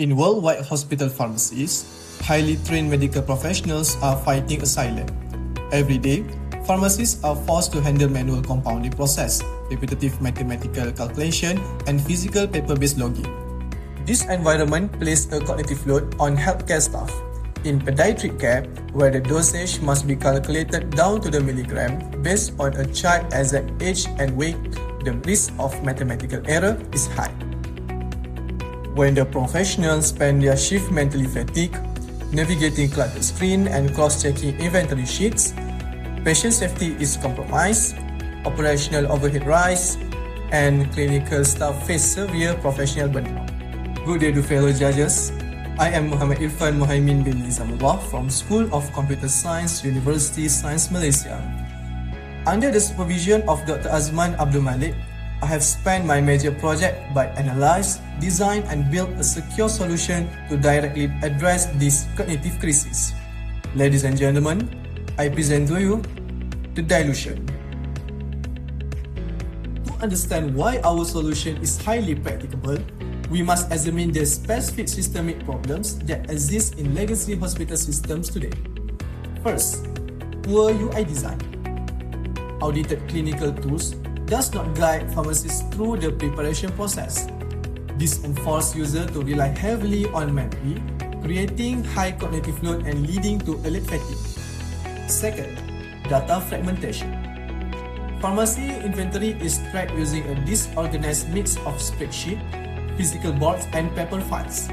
In worldwide hospital pharmacies, highly trained medical professionals are fighting a silent. Every day, pharmacists are forced to handle manual compounding process, repetitive mathematical calculation, and physical paper-based logging. This environment places a cognitive load on healthcare staff. In pediatric care, where the dosage must be calculated down to the milligram based on a child's exact age and weight, the risk of mathematical error is high. When the professionals spend their shift mentally fatigued, navigating cluttered screen and cross-checking inventory sheets, patient safety is compromised, operational overhead rise, and clinical staff face severe professional burnout. Good day to fellow judges. I am Irfan Muhaimin bin NIZAMULLAH from School of Computer Science, University Science Malaysia. Under the supervision of Dr. Azman Abdul Malik, I have spent my major project by analyze, design and build a secure solution to directly address this cognitive crisis. Ladies and gentlemen, I present to you Thedilution. To understand why our solution is highly practicable, we must examine the specific systemic problems that exist in legacy hospital systems today. First, poor UI design. Outdated clinical tools does not guide pharmacists through the preparation process. This enforces users to rely heavily on memory, creating high cognitive load and leading to alert fatigue. Second, data fragmentation. Pharmacy inventory is tracked using a disorganized mix of spreadsheets, physical boards, and paper files.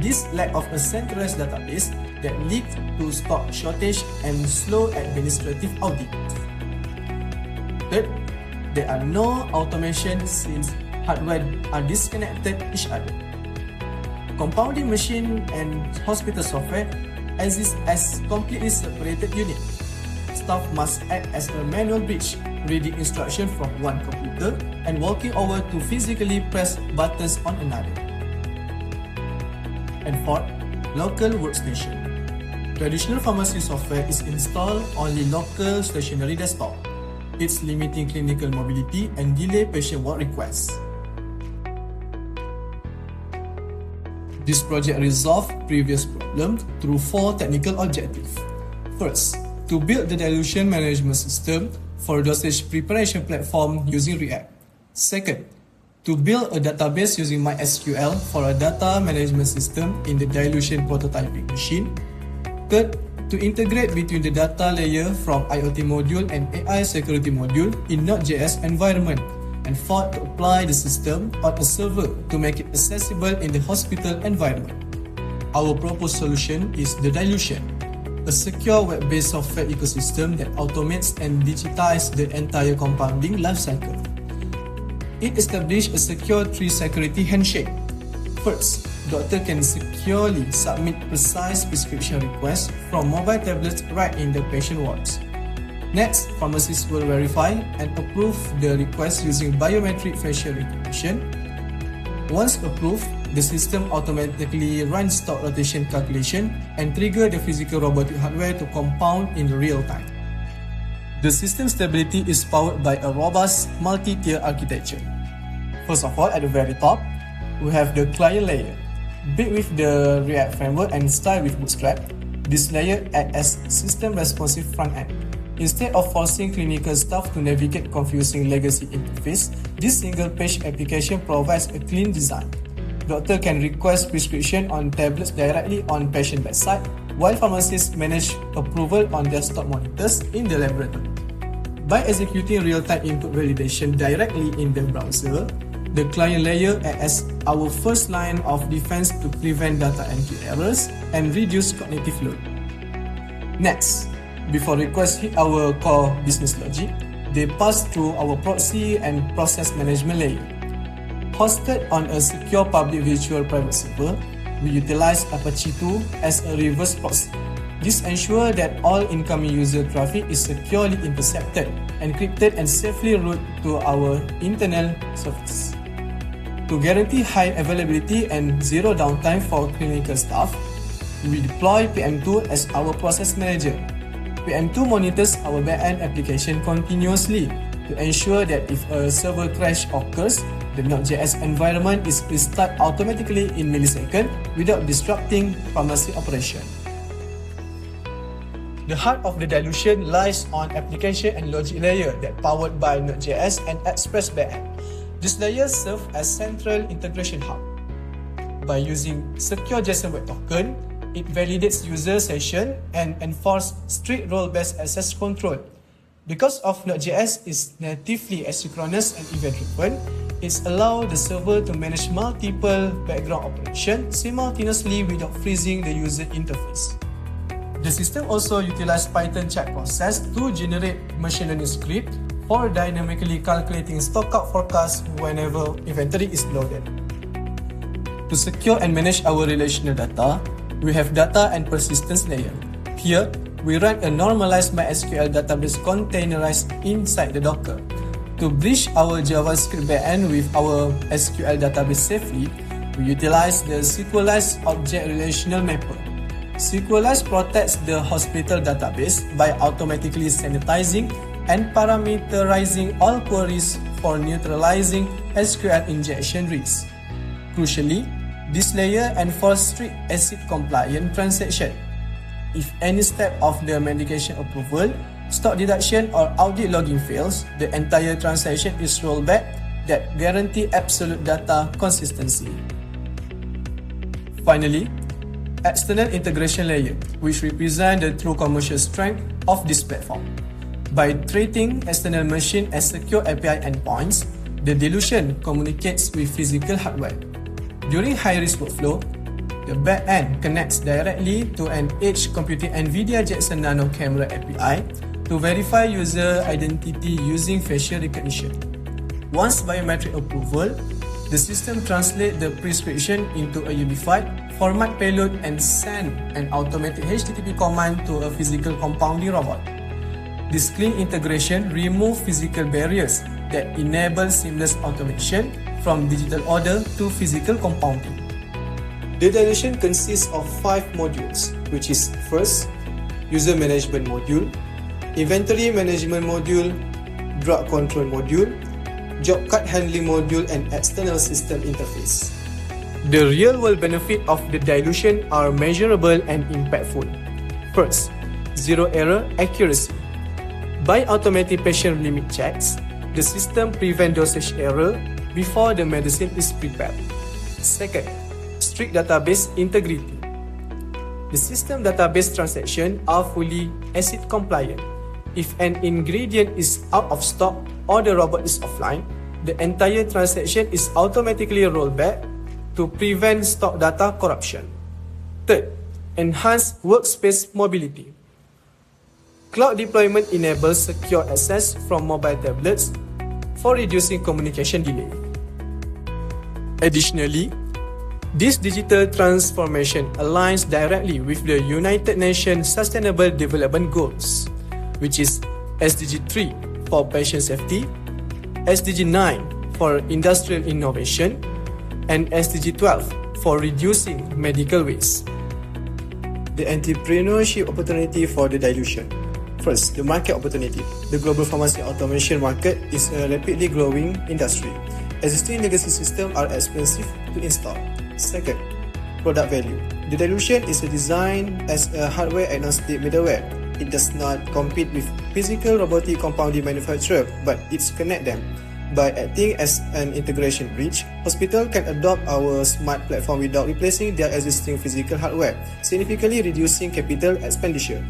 This lack of a centralized database that leads to stock shortage and slow administrative audit. Third, there are no automation since hardware are disconnected each other. Compounding machine and hospital software exist as completely separated units. Staff must act as a manual bridge, reading instructions from one computer and walking over to physically press buttons on another. And fourth, local workstation. Traditional pharmacy software is installed on the local stationary desktop. It's limiting clinical mobility and delay patient work requests. This project resolved previous problems through 4 technical objectives. First, to build the dilution management system for dosage preparation platform using React. Second, to build a database using MySQL for a data management system in the dilution prototyping machine. Third, to integrate between the data layer from IoT module and AI security module in Node.js environment. And fourth, to apply the system on a server to make it accessible in the hospital environment. Our proposed solution is Thedilution, a secure web-based software ecosystem that automates and digitizes the entire compounding lifecycle. It establishes a secure 3-security handshake. First, doctor can securely submit precise prescription requests from mobile tablets right in the patient wards. Next, pharmacists will verify and approve the request using biometric facial recognition. Once approved, the system automatically runs stock rotation calculation and trigger the physical robotic hardware to compound in real time. The system stability is powered by a robust multi-tier architecture. First of all, at the very top, we have the client layer. Built with the React framework and styled with Bootstrap, this layer acts as system-responsive front-end. Instead of forcing clinical staff to navigate confusing legacy interface, this single-page application provides a clean design. Doctor can request prescription on tablets directly on patient bedside, while pharmacists manage approval on desktop monitors in the laboratory. By executing real-time input validation directly in the browser, the client layer acts as our first line of defense to prevent data entry errors and reduce cognitive load. Next, before requests hit our core business logic, they pass through our proxy and process management layer. Hosted on a secure public virtual private server, we utilize Apache 2 as a reverse proxy. This ensures that all incoming user traffic is securely intercepted, encrypted and safely routed to our internal servers. To guarantee high availability and zero downtime for clinical staff, we deploy PM2 as our process manager. PM2 monitors our backend application continuously to ensure that if a server crash occurs, The Node.js environment is restarted automatically in milliseconds without disrupting pharmacy operation. The heart of the dilution lies on application and logic layer that powered by Node.js and Express backend. This layer serves as central integration hub. By using secure JSON Web Token, it validates user session and enforces strict role-based access control. Because of Node.js is natively asynchronous and event-driven, it allows the server to manage multiple background operations simultaneously without freezing the user interface. The system also utilizes Python chat process to generate machine learning script for dynamically calculating stockout forecast whenever inventory is loaded. To secure and manage our relational data, we have data and persistence layer. Here, we run a normalized MySQL database containerized inside the Docker. To bridge our JavaScript backend with our SQL database safely, we utilize the SQLized Object Relational Mapper. SQLized protects the hospital database by automatically sanitizing and parameterizing all queries for neutralizing SQL injection risks. Crucially, this layer enforces strict ACID-compliant transaction. If any step of the medication approval, stock deduction or audit logging fails, the entire transaction is rolled back that guarantee absolute data consistency. Finally, external integration layer, which represent the true commercial strength of this platform. By treating external machine as secure API endpoints, the dilution communicates with physical hardware. During high-risk workflow, the backend connects directly to an edge computing NVIDIA Jetson Nano Camera API to verify user identity using facial recognition. Once biometric approval, the system translates the prescription into a unified format payload and send an automatic HTTP command to a physical compounding robot. This clean integration removes physical barriers that enable seamless automation from digital order to physical compounding. The dilution consists of 5 modules, which is first, user management module, inventory management module, drug control module, job cut handling module, and external system interface. The real-world benefit of the dilution are measurable and impactful. First, zero error accuracy. By automating patient limit checks, the system prevents dosage error before the medicine is prepared. Second, strict database integrity. The system database transactions are fully ACID compliant. If an ingredient is out of stock or the robot is offline, the entire transaction is automatically rolled back to prevent stock data corruption. Third, enhanced workspace mobility. Cloud deployment enables secure access from mobile tablets for reducing communication delay. Additionally, this digital transformation aligns directly with the United Nations Sustainable Development Goals, which is SDG 3 for patient safety, SDG 9 for industrial innovation, and SDG 12 for reducing medical waste. The entrepreneurship opportunity for the dilution. First, the market opportunity. The global pharmacy automation market is a rapidly growing industry. Existing legacy systems are expensive to install. Second, product value. The dilution is designed as a hardware-agnostic middleware. It does not compete with physical robotic compounding manufacturer, but it connects them. By acting as an integration bridge, hospitals can adopt our smart platform without replacing their existing physical hardware, significantly reducing capital expenditure.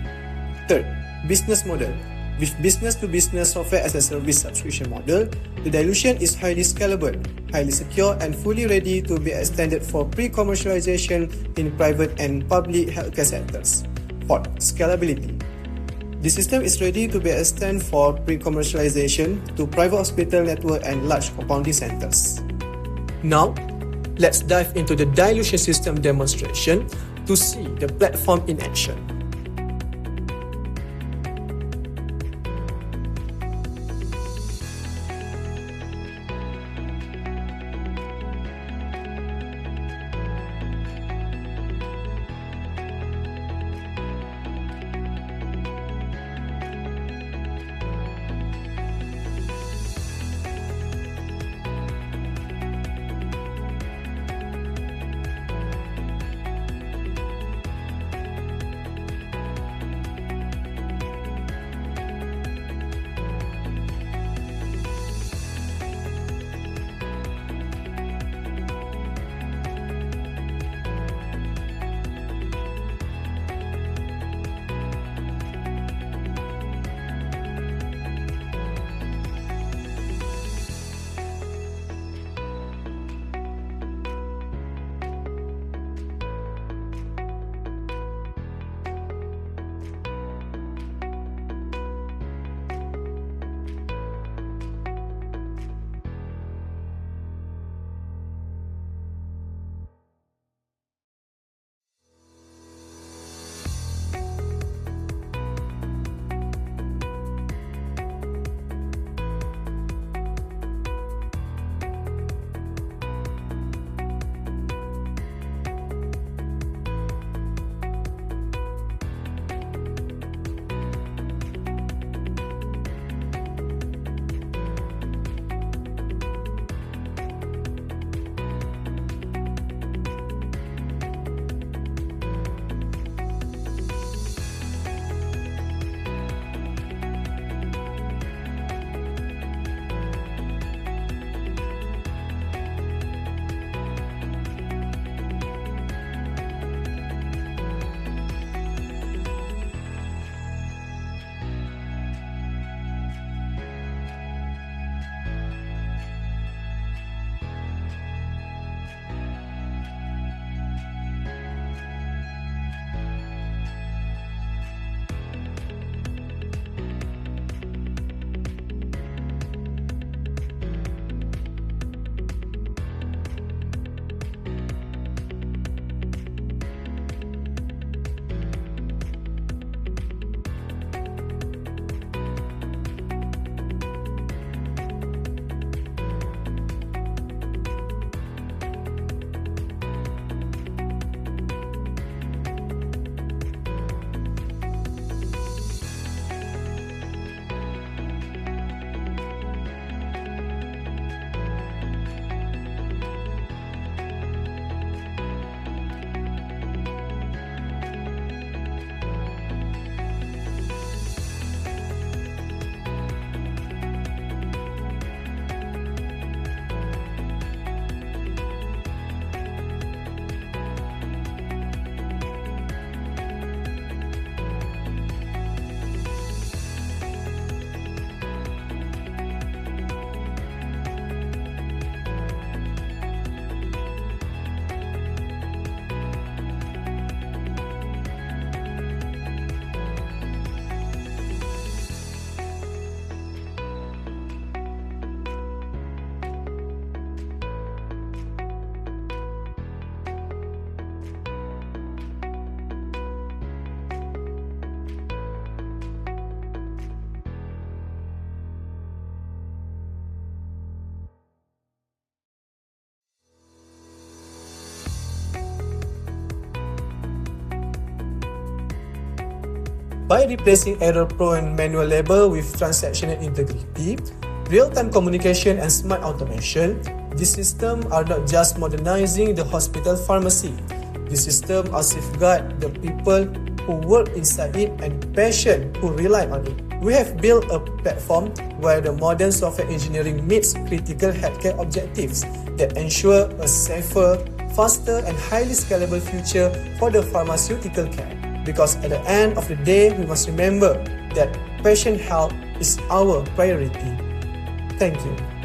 Third, business model. With business-to-business software as a service subscription model, the dilution is highly scalable, highly secure, and fully ready to be extended for pre-commercialization in private and public healthcare sectors. Fourth, scalability. The system is ready to be extended for pre-commercialization to private hospital network and large compounding centers. Now, let's dive into the dilution system demonstration to see the platform in action. By replacing error-prone manual labor with transactional integrity, real-time communication and smart automation, these systems are not just modernizing the hospital pharmacy. These systems are safeguard the people who work inside it and patients who rely on it. We have built a platform where the modern software engineering meets critical healthcare objectives that ensure a safer, faster and highly scalable future for the pharmaceutical care. Because at the end of the day, we must remember that patient health is our priority. Thank you.